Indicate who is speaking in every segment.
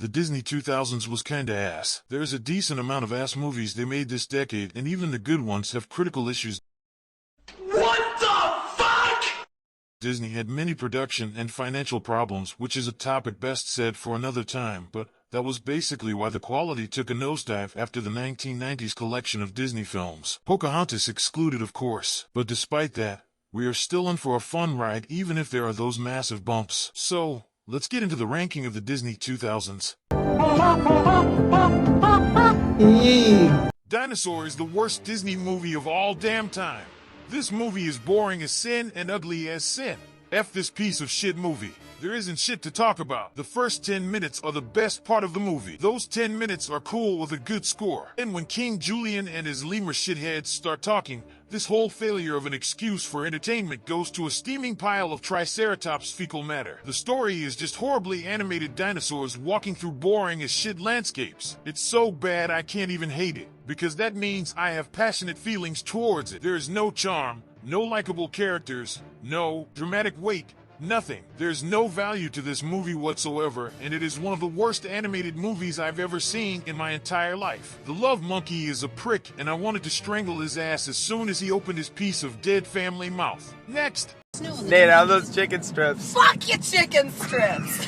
Speaker 1: the Disney 2000s was kinda ass. There's a decent amount of ass movies they made this decade, and even the good ones have critical issues.
Speaker 2: What the fuck?
Speaker 1: Disney had many production and financial problems, which is a topic best said for another time, but that was basically why the quality took a nosedive after the 1990s collection of Disney films. Pocahontas excluded, of course, but despite that, we are still in for a fun ride even if there are those massive bumps. So, let's get into the ranking of the Disney 2000s. Dinosaur is the worst Disney movie of all damn time. This movie is boring as sin and ugly as sin. F this piece of shit movie. There isn't shit to talk about. The first 10 minutes are the best part of the movie. Those 10 minutes are cool with a good score. And when King Julian and his lemur shitheads start talking, this whole failure of an excuse for entertainment goes to a steaming pile of Triceratops fecal matter. The story is just horribly animated dinosaurs walking through boring as shit landscapes. It's so bad I can't even hate it, because that means I have passionate feelings towards it. There is no charm, no likable characters, no dramatic weight, nothing. There's no value to this movie whatsoever, and it is one of the worst animated movies I've ever seen in my entire life. The love monkey is a prick, and I wanted to strangle his ass as soon as he opened his piece of dead family mouth. Next!
Speaker 3: Nate, how those chicken strips?
Speaker 4: Fuck your chicken strips!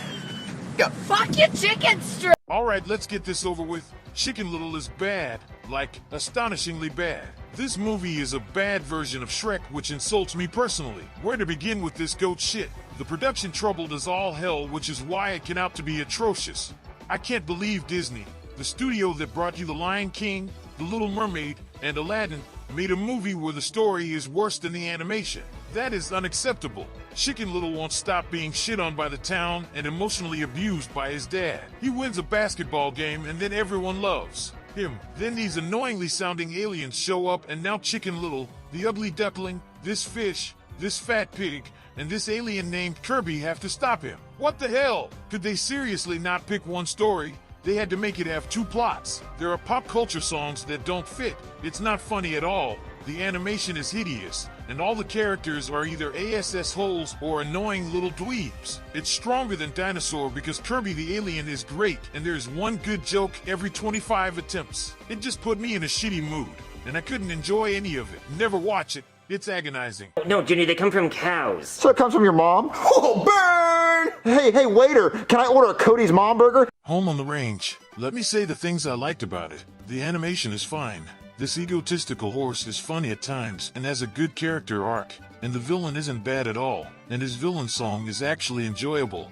Speaker 4: Go. Fuck your chicken strips!
Speaker 1: Alright, let's get this over with. Chicken Little is bad, like astonishingly bad. This movie is a bad version of Shrek, which insults me personally. Where to begin with this goat shit? The production troubled as all hell, which is why it came out to be atrocious. I can't believe Disney, the studio that brought you The Lion King, The Little Mermaid, and Aladdin, made a movie where the story is worse than the animation. That is unacceptable. Chicken Little won't stop being shit on by the town and emotionally abused by his dad. He wins a basketball game and then everyone loves him. Then these annoyingly sounding aliens show up, and now Chicken Little, the ugly duckling, this fish, this fat pig, and this alien named Kirby have to stop him. What the hell? Could they seriously not pick one story? They had to make it have two plots. There are pop culture songs that don't fit. It's not funny at all. The animation is hideous, and all the characters are either ass holes or annoying little dweebs. It's stronger than Dinosaur because Kirby the alien is great, and there's one good joke every 25 attempts. It just put me in a shitty mood, and I couldn't enjoy any of it. Never watch it. It's agonizing.
Speaker 5: No, Junior, they come from cows.
Speaker 3: So it comes from your mom? Oh, burn! Hey, waiter, can I order a Cody's Mom Burger?
Speaker 1: Home on the Range. Let me say the things I liked about it. The animation is fine. This egotistical horse is funny at times and has a good character arc, and the villain isn't bad at all, and his villain song is actually enjoyable.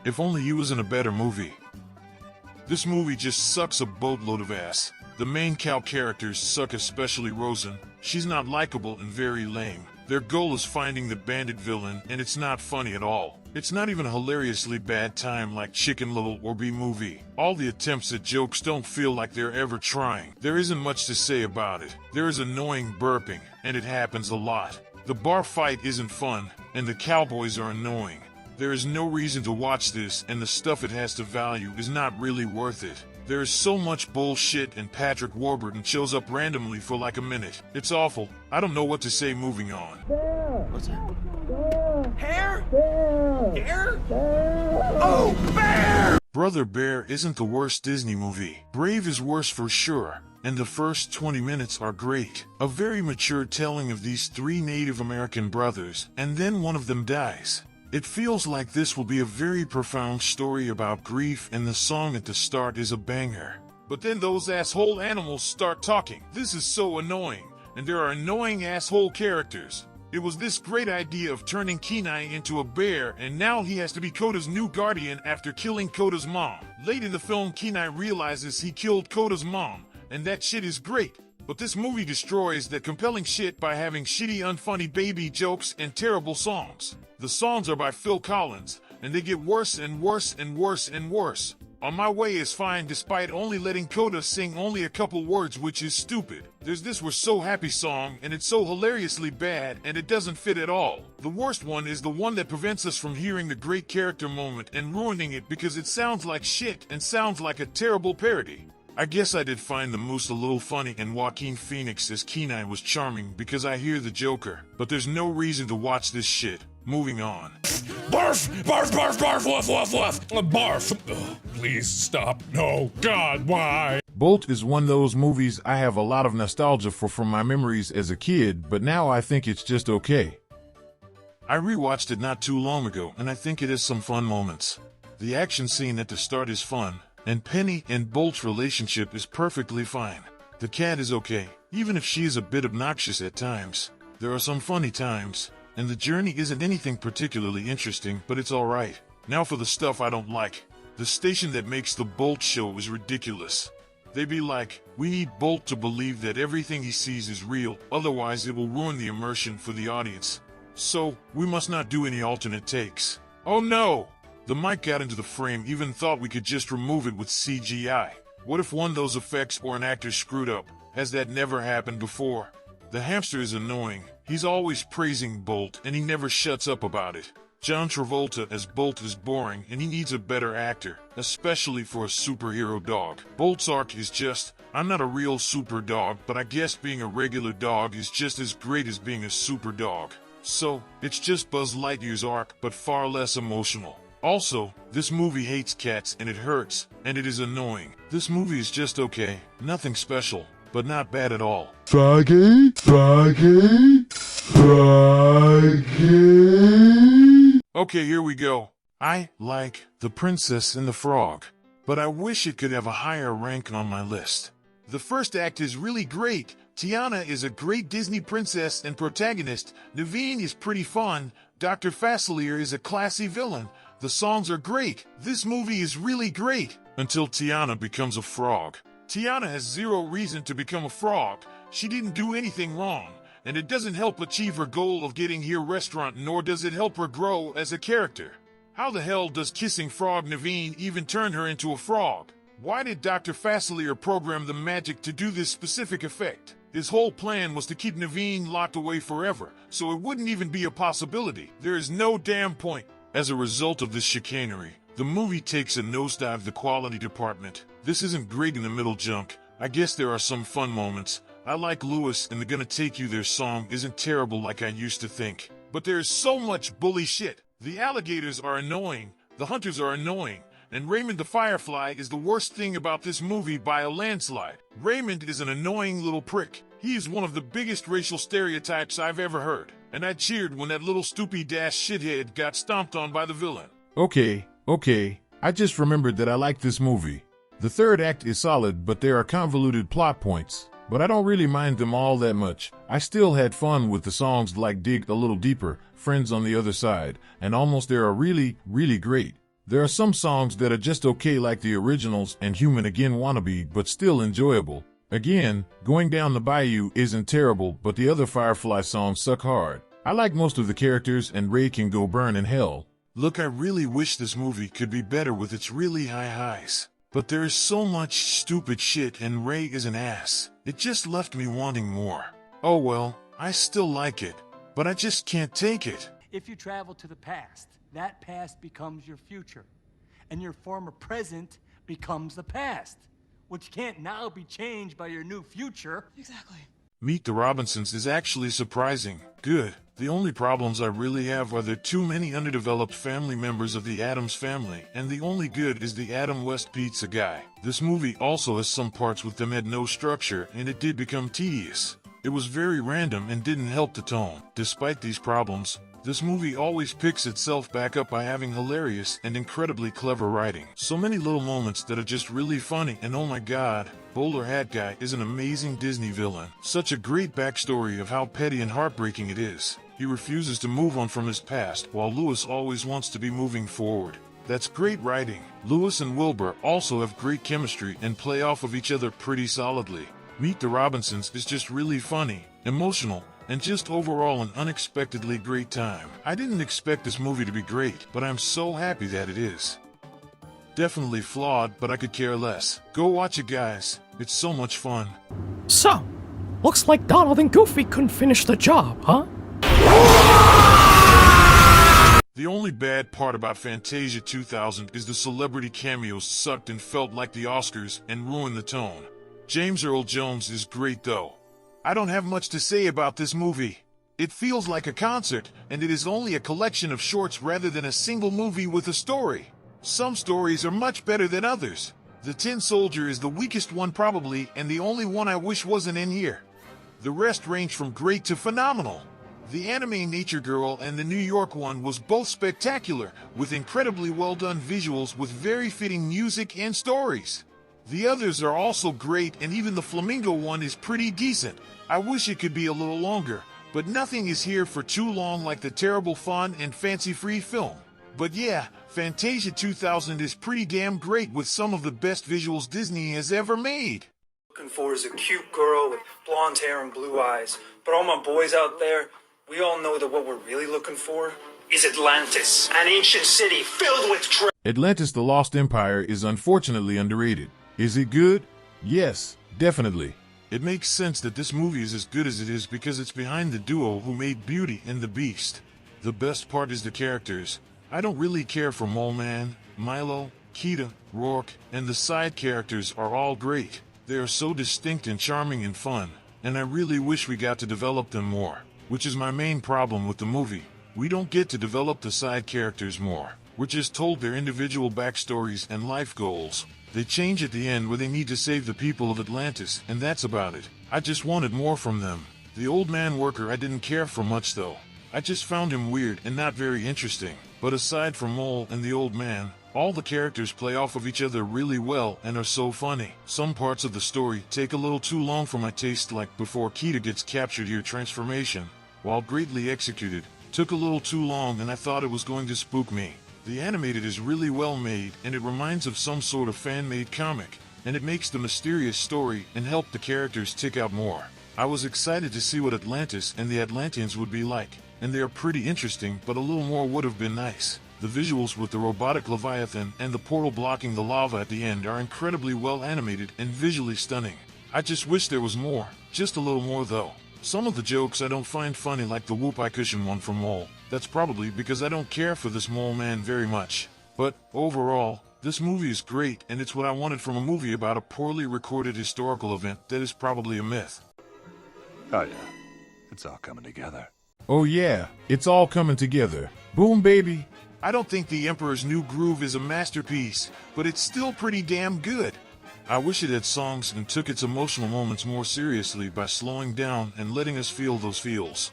Speaker 1: If only he was in a better movie. This movie just sucks a boatload of ass. The main cow characters suck, especially Rosen. She's not likable and very lame. Their goal is finding the bandit villain, and it's not funny at all. It's not even a hilariously bad time like Chicken Little or B-Movie. All the attempts at jokes don't feel like they're ever trying. There isn't much to say about it. There is annoying burping, and it happens a lot. The bar fight isn't fun, and the cowboys are annoying. There is no reason to watch this, and the stuff it has to value is not really worth it. There is so much bullshit, and Patrick Warburton shows up randomly for like a minute. It's awful. I don't know what to say. Moving on.
Speaker 3: What's that?
Speaker 4: Hair? Hair?
Speaker 2: Oh, bear!
Speaker 1: Brother Bear isn't the worst Disney movie. Brave is worse for sure, and the first 20 minutes are great. A very mature telling of these three Native American brothers, and then one of them dies. It feels like this will be a very profound story about grief, and the song at the start is a banger. But then those asshole animals start talking. This is so annoying, and there are annoying asshole characters. It was this great idea of turning Kenai into a bear, and now he has to be Koda's new guardian after killing Koda's mom. Late in the film, Kenai realizes he killed Koda's mom, and that shit is great. But this movie destroys that compelling shit by having shitty, unfunny baby jokes and terrible songs. The songs are by Phil Collins, and they get worse and worse and worse and worse. On My Way is fine despite only letting Koda sing only a couple words, which is stupid. There's this We're So Happy song, and it's so hilariously bad, and it doesn't fit at all. The worst one is the one that prevents us from hearing the great character moment and ruining it because it sounds like shit and sounds like a terrible parody. I guess I did find the moose a little funny, and Joaquin Phoenix as Kenai was charming because I hear the Joker, but there's no reason to watch this shit. Moving on.
Speaker 6: Barf! Barf, barf, barf, woof, woof, woof! Barf! Ugh, please stop. No. God, why?
Speaker 1: Bolt is one of those movies I have a lot of nostalgia for from my memories as a kid, but now I think it's just okay. I rewatched it not too long ago, and I think it has some fun moments. The action scene at the start is fun, and Penny and Bolt's relationship is perfectly fine. The cat is okay, even if she is a bit obnoxious at times. There are some funny times, and the journey isn't anything particularly interesting, but it's alright. Now for the stuff I don't like. The station that makes the Bolt show is ridiculous. They be like, we need Bolt to believe that everything he sees is real, otherwise it will ruin the immersion for the audience. So, we must not do any alternate takes. Oh no! The mic got into the frame, even thought we could just remove it with CGI. What if one of those effects or an actor screwed up? Has that never happened before? The hamster is annoying. He's always praising Bolt, and he never shuts up about it. John Travolta as Bolt is boring, and he needs a better actor, especially for a superhero dog. Bolt's arc is just, I'm not a real super dog, but I guess being a regular dog is just as great as being a super dog. So, it's just Buzz Lightyear's arc, but far less emotional. Also, this movie hates cats, and it hurts, and it is annoying. This movie is just okay, nothing special, but not bad at all.
Speaker 7: Froggy, Froggy, Froggy.
Speaker 1: Okay, here we go. I like The Princess and the Frog, but I wish it could have a higher rank on my list. The first act is really great. Tiana is a great Disney princess and protagonist. Naveen is pretty fun. Dr. Facilier is a classy villain. The songs are great. This movie is really great. Until Tiana becomes a frog. Tiana has zero reason to become a frog. She didn't do anything wrong. And it doesn't help achieve her goal of getting here restaurant, nor does it help her grow as a character. How the hell does kissing frog Naveen even turn her into a frog? Why did Dr. Facilier program the magic to do this specific effect? His whole plan was to keep Naveen locked away forever, so it wouldn't even be a possibility. There is no damn point. As a result of this chicanery, the movie takes a nosedive the quality department. This isn't great in the middle junk. I guess there are some fun moments. I like Lewis and the Gonna Take You There song isn't terrible like I used to think. But there's so much bully shit. The alligators are annoying, the hunters are annoying, and Raymond the Firefly is the worst thing about this movie by a landslide. Raymond is an annoying little prick. He is one of the biggest racial stereotypes I've ever heard. And I cheered when that little stoopy-dash shithead got stomped on by the villain. Okay, I just remembered that I like this movie. The third act is solid, but there are convoluted plot points. But I don't really mind them all that much. I still had fun with the songs like Dig a Little Deeper, Friends on the Other Side, and Almost There are really, really great. There are some songs that are just okay like the originals and Human Again Wannabe, but still enjoyable. Again, Going Down the Bayou isn't terrible, but the other Firefly songs suck hard. I like most of the characters, and Ray can go burn in hell. Look, I really wish this movie could be better with its really high highs. But there is so much stupid shit, and Ray is an ass. It just left me wanting more. Oh well, I still like it, but I just can't take it.
Speaker 8: If you travel to the past, that past becomes your future, and your former present becomes the past, which can't now be changed by your new future.
Speaker 4: Exactly.
Speaker 1: Meet the Robinsons is actually surprising good. The only problems I really have are there too many underdeveloped family members of the Addams family, and the only good is the Adam West pizza guy. This movie also has some parts with them had no structure, and it did become tedious. It was very random and didn't help the tone. Despite these problems, this movie always picks itself back up by having hilarious and incredibly clever writing. So many little moments that are just really funny, and oh my god, Bowler Hat Guy is an amazing Disney villain. Such a great backstory of how petty and heartbreaking it is. He refuses to move on from his past, while Lewis always wants to be moving forward. That's great writing. Lewis and Wilbur also have great chemistry and play off of each other pretty solidly. Meet the Robinsons is just really funny, emotional, and just overall an unexpectedly great time. I didn't expect this movie to be great, but I'm so happy that it is. Definitely flawed, but I could care less. Go watch it, guys. It's so much fun.
Speaker 9: So, looks like Donald and Goofy couldn't finish the job, huh?
Speaker 1: The only bad part about Fantasia 2000 is the celebrity cameos sucked and felt like the Oscars and ruined the tone. James Earl Jones is great though. I don't have much to say about this movie. It feels like a concert, and it is only a collection of shorts rather than a single movie with a story. Some stories are much better than others. The Tin Soldier is the weakest one probably, and the only one I wish wasn't in here. The rest range from great to phenomenal. The anime Nature Girl and the New York one was both spectacular, with incredibly well done visuals with very fitting music and stories. The others are also great, and even the Flamingo one is pretty decent. I wish it could be a little longer, but nothing is here for too long like the terrible fun and fancy-free film. But yeah, Fantasia 2000 is pretty damn great with some of the best visuals Disney has ever made.
Speaker 10: Looking for is a cute girl with blonde hair and blue eyes. But all my boys out there, we all know that what we're really looking for is Atlantis, an ancient city filled with treasure.
Speaker 1: Atlantis: The Lost Empire is unfortunately underrated. Is it good? Yes, definitely. It makes sense that this movie is as good as it is because it's behind the duo who made Beauty and the Beast. The best part is the characters. I don't really care for Mole Man, Milo, Kita, Rourke, and the side characters are all great. They are so distinct and charming and fun, and I really wish we got to develop them more, which is my main problem with the movie. We don't get to develop the side characters more. We're just told their individual backstories and life goals. They change at the end where they need to save the people of Atlantis, and that's about it. I just wanted more from them. The old man worker I didn't care for much though. I just found him weird and not very interesting. But aside from Mole and the old man, all the characters play off of each other really well and are so funny. Some parts of the story take a little too long for my taste, like before Kita gets captured here transformation, while greatly executed, took a little too long and I thought it was going to spook me. The animated is really well made, and it reminds of some sort of fan-made comic, and it makes the mysterious story and help the characters tick out more. I was excited to see what Atlantis and the Atlanteans would be like, and they are pretty interesting, but a little more would have been nice. The visuals with the robotic Leviathan and the portal blocking the lava at the end are incredibly well animated and visually stunning. I just wish there was more, just a little more though. Some of the jokes I don't find funny, like the whoop I cushion one from Mole. That's probably because I don't care for this Mole Man very much. But, overall, this movie is great, and it's what I wanted from a movie about a poorly recorded historical event that is probably a myth.
Speaker 11: Oh yeah, it's all coming together.
Speaker 1: Oh yeah, it's all coming together. Boom baby! I don't think The Emperor's New Groove is a masterpiece, but it's still pretty damn good. I wish it had songs and took its emotional moments more seriously by slowing down and letting us feel those feels.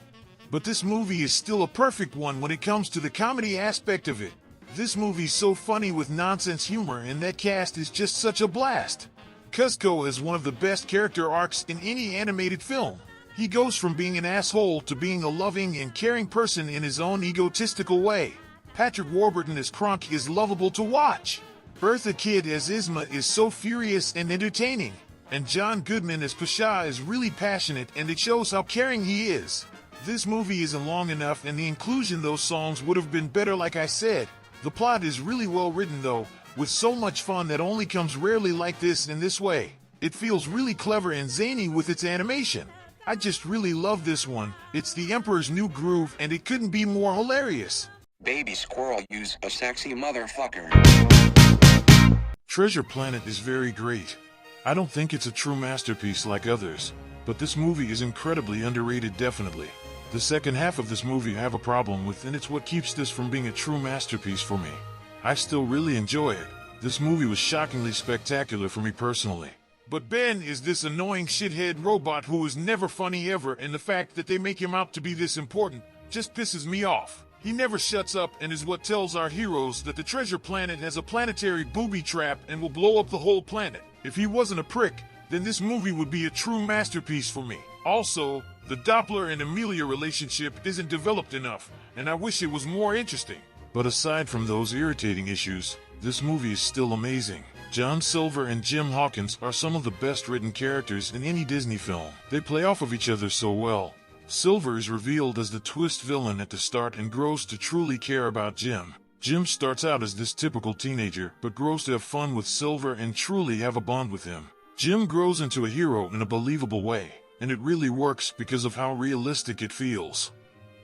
Speaker 1: But this movie is still a perfect one when it comes to the comedy aspect of it. This movie's so funny with nonsense humor, and that cast is just such a blast. Kuzco is one of the best character arcs in any animated film. He goes from being an asshole to being a loving and caring person in his own egotistical way. Patrick Warburton as Kronk is lovable to watch. Bertha Kidd as Isma is so furious and entertaining. And John Goodman as Pasha is really passionate, and it shows how caring he is. This movie isn't long enough, and the inclusion of those songs would have been better like I said. The plot is really well written though, with so much fun that only comes rarely like this in this way. It feels really clever and zany with its animation. I just really love this one. It's The Emperor's New Groove, and it couldn't be more hilarious.
Speaker 12: Baby squirrel use a sexy motherfucker.
Speaker 1: Treasure Planet is very great. I don't think it's a true masterpiece like others, but this movie is incredibly underrated definitely. The second half of this movie I have a problem with, and it's what keeps this from being a true masterpiece for me. I still really enjoy it. This movie was shockingly spectacular for me personally. But Ben is this annoying shithead robot who is never funny ever, and the fact that they make him out to be this important just pisses me off. He never shuts up and is what tells our heroes that the treasure planet has a planetary booby trap and will blow up the whole planet. If he wasn't a prick, then this movie would be a true masterpiece for me. Also, the Doppler and Amelia relationship isn't developed enough, and I wish it was more interesting. But aside from those irritating issues, this movie is still amazing. John Silver and Jim Hawkins are some of the best written characters in any Disney film. They play off of each other so well. Silver is revealed as the twist villain at the start and grows to truly care about Jim. Jim starts out as this typical teenager, but grows to have fun with Silver and truly have a bond with him. Jim grows into a hero in a believable way, and it really works because of how realistic it feels.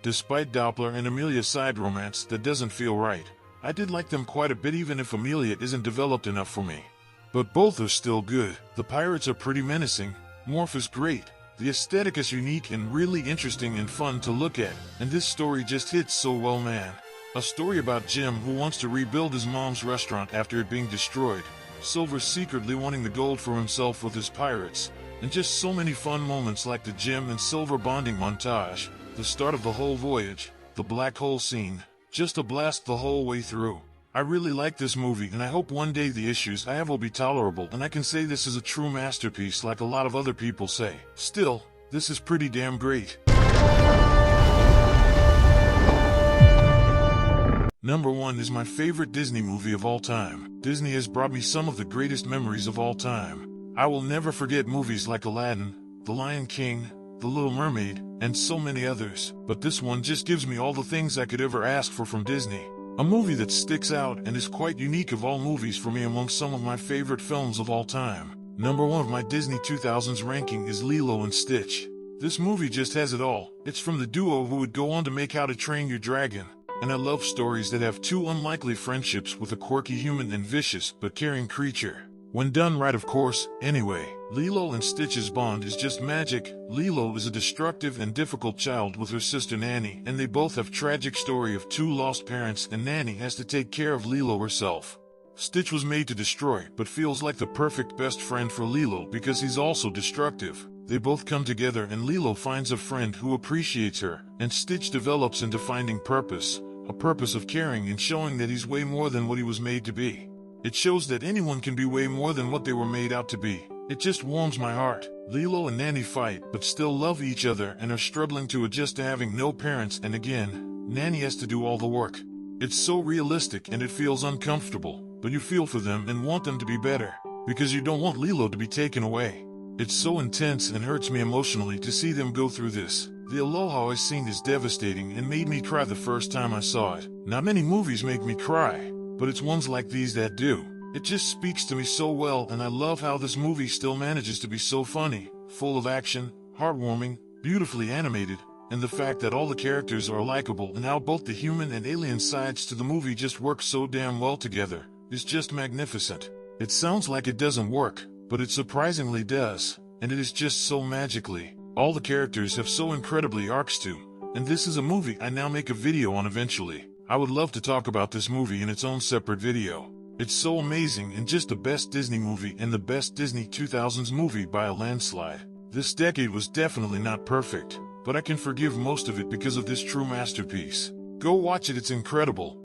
Speaker 1: Despite Doppler and Amelia's side romance that doesn't feel right, I did like them quite a bit even if Amelia isn't developed enough for me. But both are still good. The pirates are pretty menacing, Morph is great, The aesthetic is unique and really interesting and fun to look at, and this story just hits so well, man. A story about Jim who wants to rebuild his mom's restaurant after it being destroyed, Silver secretly wanting the gold for himself with his pirates, and just so many fun moments like the Jim and Silver bonding montage, the start of the whole voyage, the black hole scene, just a blast the whole way through. I really like this movie, and I hope one day the issues I have will be tolerable and I can say this is a true masterpiece like a lot of other people say. Still, this is pretty damn great. Number 1 is my favorite Disney movie of all time. Disney has brought me some of the greatest memories of all time. I will never forget movies like Aladdin, The Lion King, The Little Mermaid, and so many others. But this one just gives me all the things I could ever ask for from Disney. A movie that sticks out and is quite unique of all movies for me among some of my favorite films of all time. Number 1 of my Disney 2000s ranking is Lilo and Stitch. This movie just has it all. It's from the duo who would go on to make How to Train Your Dragon. And I love stories that have two unlikely friendships with a quirky human and vicious but caring creature. When done right, of course. Anyway, Lilo and Stitch's bond is just magic. Lilo is a destructive and difficult child with her sister Nanny, and they both have tragic story of two lost parents, and Nanny has to take care of Lilo herself. Stitch was made to destroy, but feels like the perfect best friend for Lilo because he's also destructive. They both come together and Lilo finds a friend who appreciates her, and Stitch develops into finding purpose, a purpose of caring and showing that he's way more than what he was made to be. It shows that anyone can be way more than what they were made out to be. It just warms my heart. Lilo and Nanny fight, but still love each other and are struggling to adjust to having no parents, and again, Nanny has to do all the work. It's so realistic and it feels uncomfortable, but you feel for them and want them to be better, because you don't want Lilo to be taken away. It's so intense and hurts me emotionally to see them go through this. The Aloha scene is devastating and made me cry the first time I saw it. Not many movies make me cry, but it's ones like these that do. It just speaks to me so well, and I love how this movie still manages to be so funny, full of action, heartwarming, beautifully animated, and the fact that all the characters are likable and how both the human and alien sides to the movie just work so damn well together is just magnificent. It sounds like it doesn't work, but it surprisingly does, and it is just so magically. All the characters have so incredibly arcs too, and this is a movie I now make a video on eventually. I would love to talk about this movie in its own separate video. It's so amazing and just the best Disney movie and the best Disney 2000s movie by a landslide. This decade was definitely not perfect, but I can forgive most of it because of this true masterpiece. Go watch it, it's incredible.